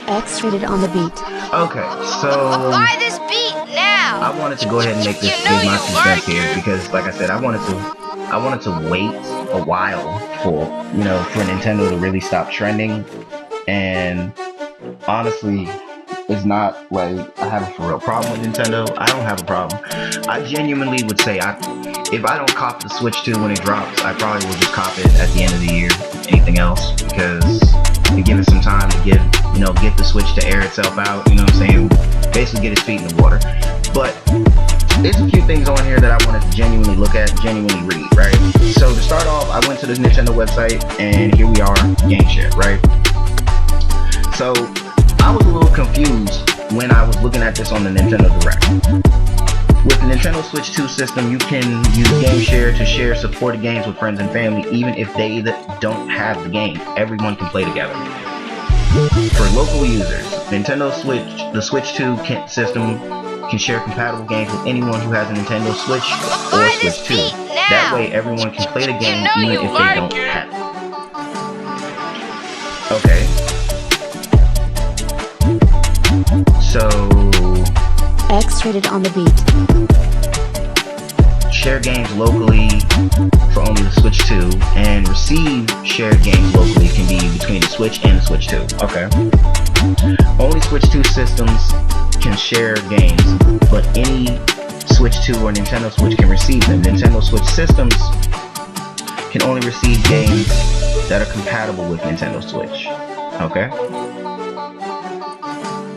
X-rated on the beat. Okay, so Buy this beat now. I wanted to go ahead and make this give my 2 cents here because, like I said, I wanted to wait a while for Nintendo to really stop trending. And honestly, it's not like I have a real problem with Nintendo. I don't have a problem. I genuinely would say if I don't cop the Switch 2 when it drops, I probably will just cop it at the end of the year. Anything else, because to give it some time to get the Switch to air itself out, you know what I'm saying? Basically get its feet in the water. But there's a few things on here that I wanted to genuinely look at, genuinely read, right? So to start off, I went to the Nintendo website, and here we are, game share, right? So I was a little confused when I was looking at this on the Nintendo Direct. With the Nintendo Switch 2 system, you can use Game Share to share supported games with friends and family, even if they don't have the game. Everyone can play together. For local users, the Switch 2 system can share compatible games with anyone who has a Nintendo Switch or Switch 2. That way, everyone can play the game even if they don't have it. Okay. So X-rated on the beat. Share games locally for only the Switch 2, and receive shared games locally can be between the Switch and the Switch 2. Okay. Only Switch 2 systems can share games, but any Switch 2 or Nintendo Switch can receive them. Nintendo Switch systems can only receive games that are compatible with Nintendo Switch. Okay.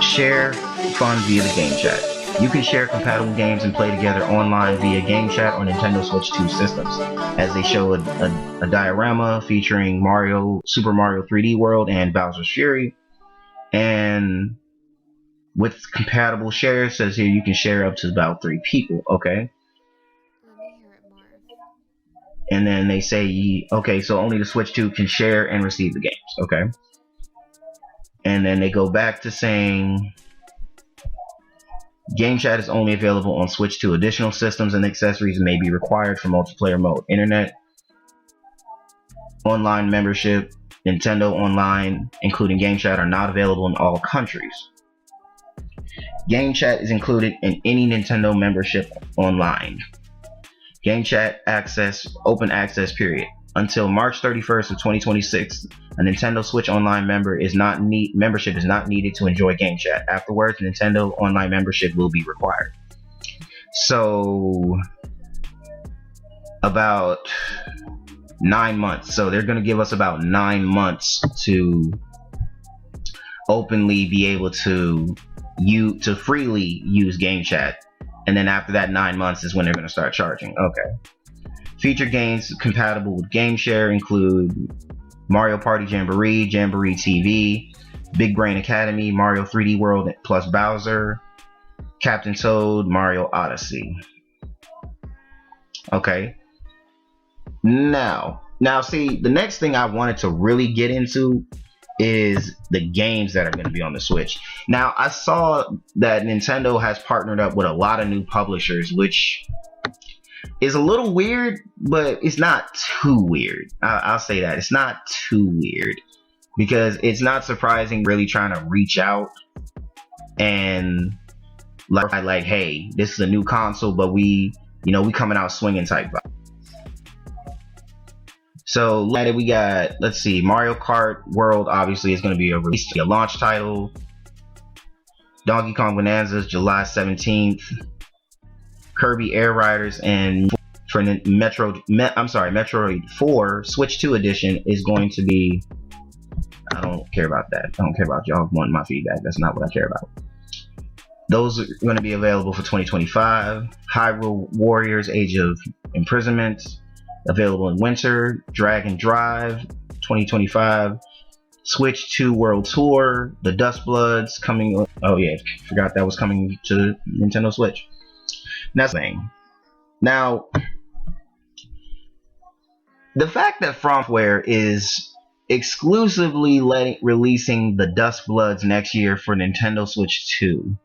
Share fun via the game chat. You can share compatible games and play together online via game chat on Nintendo Switch 2 systems, as they show a diorama featuring Super Mario 3D World and Bowser's Fury. And with compatible shares, says here you can share up to about 3 people. Okay. And then they say, okay, so only the Switch 2 can share and receive the games. Okay. And then they go back to saying game chat is only available on Switch 2. Additional systems and accessories may be required for multiplayer mode. Internet online membership, Nintendo Online, including game chat, are not available in all countries. Game chat is included in any Nintendo membership online. Game chat access, open access period. Until March 31st of 2026, a Nintendo Switch Online membership is not needed to enjoy game chat. Afterwards, Nintendo Online membership will be required. So, about 9 months. So they're going to give us about 9 months to openly be able to freely use game chat. And then after that 9 months is when they're going to start charging. Okay. Feature games compatible with Game Share include Mario Party Jamboree, Jamboree TV, Big Brain Academy, Mario 3D World plus Bowser, Captain Toad, Mario Odyssey. Okay. Now see, the next thing I wanted to really get into is the games that are going to be on the Switch. Now, I saw that Nintendo has partnered up with a lot of new publishers, which is a little weird, but it's not too weird. I'll say that. It's not too weird, because it's not surprising, really trying to reach out and like, hey, this is a new console, but we coming out swinging type vibe. So we got, let's see, Mario Kart World obviously is going to be a launch title. Donkey Kong Bonanza's July 17th. Kirby Air Riders and for Metroid 4 Switch 2 edition is going to be, I don't care about that. I don't care about y'all wanting my feedback. That's not what I care about. Those are going to be available for 2025. Hyrule Warriors Age of Imprisonment available in winter. Dragon Drive 2025. Switch 2 World Tour. The Dust Bloods coming. Oh yeah, forgot that was coming to Nintendo Switch. Now, the fact that FromSoftware is exclusively releasing the Dust Bloods next year for Nintendo Switch 2,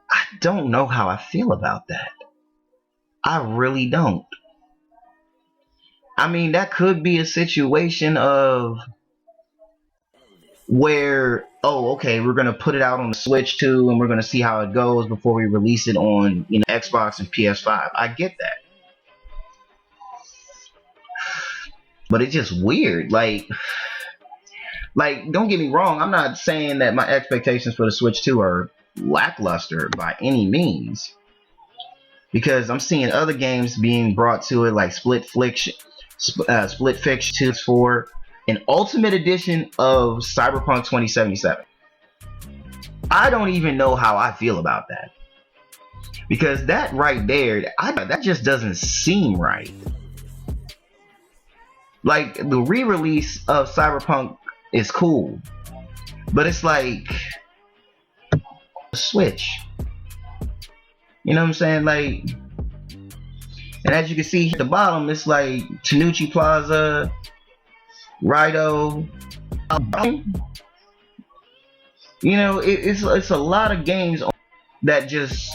I don't know how I feel about that. I really don't. I mean, that could be a situation of where, oh, okay, we're gonna put it out on the Switch too, and we're gonna see how it goes before we release it on, you know, Xbox and PS5. I get that, but it's just weird. Like, don't get me wrong. I'm not saying that my expectations for the Switch 2 are lackluster by any means, because I'm seeing other games being brought to it, like Split Fiction 2 for an Ultimate Edition of Cyberpunk 2077. I don't even know how I feel about that, because that right there, that just doesn't seem right. Like, the re-release of Cyberpunk is cool, but it's like a Switch. You know what I'm saying? Like, and as you can see at the bottom, it's like Tanuchi Plaza, Rido. You know, it's a lot of games that just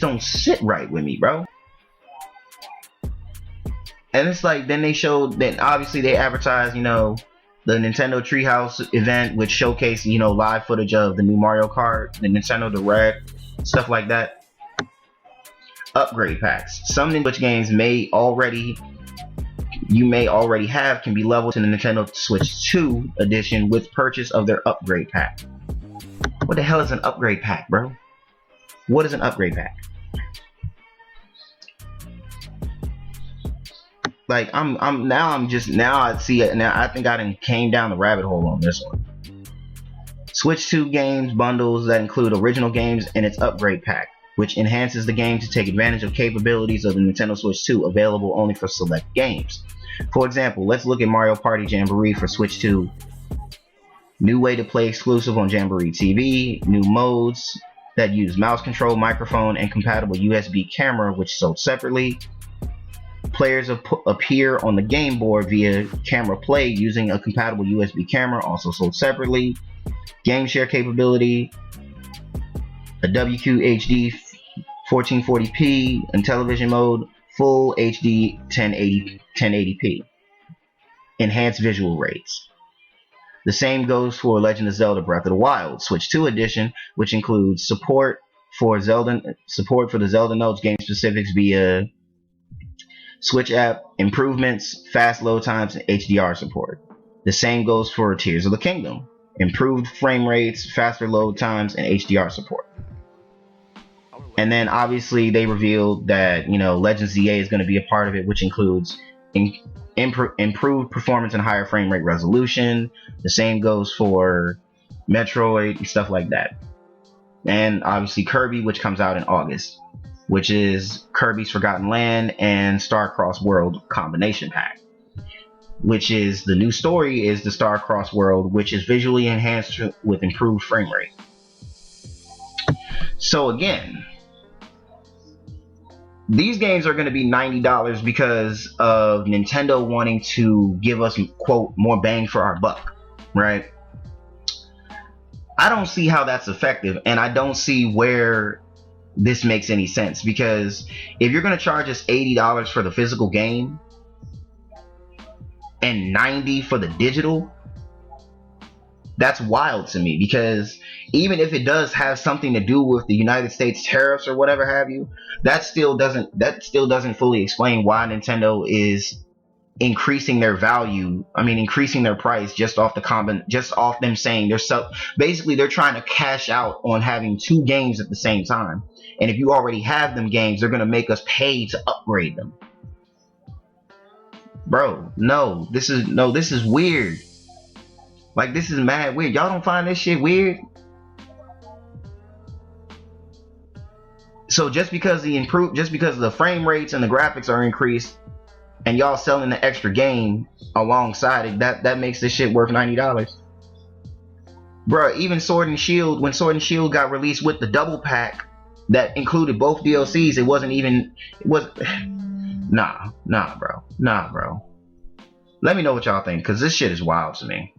don't sit right with me, bro. And it's like, then they showed that, obviously they advertised, you know, the Nintendo Treehouse event, which showcased, you know, live footage of the new Mario Kart, the Nintendo Direct, stuff like that. Upgrade packs. Some Switch games you may already have can be leveled to the Nintendo Switch 2 edition with purchase of their upgrade pack. What the hell is an upgrade pack, bro? What is an upgrade pack? Like, I see it now. I think I done came down the rabbit hole on this one. Switch 2 games bundles that include original games and its upgrade pack, which enhances the game to take advantage of capabilities of the Nintendo Switch 2, available only for select games. For example, let's look at Mario Party Jamboree for Switch 2. New way to play exclusive on Jamboree TV. New modes that use mouse control, microphone, and compatible USB camera, which sold separately. Players appear on the game board via camera play using a compatible USB camera, also sold separately. Game share capability, a WQHD 1440p, and television mode, full HD 1080p. Enhanced visual rates. The same goes for Legend of Zelda Breath of the Wild Switch 2 edition, which includes support for the Zelda Notes game specifics via Switch app, improvements, fast load times, and HDR support. The same goes for Tears of the Kingdom. Improved frame rates, faster load times, and HDR support. And then obviously they revealed that, you know, Legends ZA is going to be a part of it, which includes improved performance and higher frame rate resolution. The same goes for Metroid and stuff like that. And obviously Kirby, which comes out in August, which is Kirby's Forgotten Land and Star-Crossed World combination pack, which is the new story is the Star-Crossed World, which is visually enhanced with improved frame rate. So again, these games are going to be $90 because of Nintendo wanting to give us, quote, more bang for our buck, right? I don't see how that's effective, and I don't see where this makes any sense, because if you're going to charge us $80 for the physical game and $90 for the digital, that's wild to me, because even if it does have something to do with the United States tariffs or whatever have you, that still doesn't fully explain why Nintendo is increasing their value. I mean, increasing their price just off them saying basically they're trying to cash out on having two games at the same time. And if you already have them games, they're going to make us pay to upgrade them. Bro, this is weird. Like, this is mad weird. Y'all don't find this shit weird? So just because the frame rates and the graphics are increased, and y'all selling the extra game alongside it, that makes this shit worth $90. Bruh, even Sword and Shield, when Sword and Shield got released with the double pack that included both DLCs, nah, bro. Let me know what y'all think, because this shit is wild to me.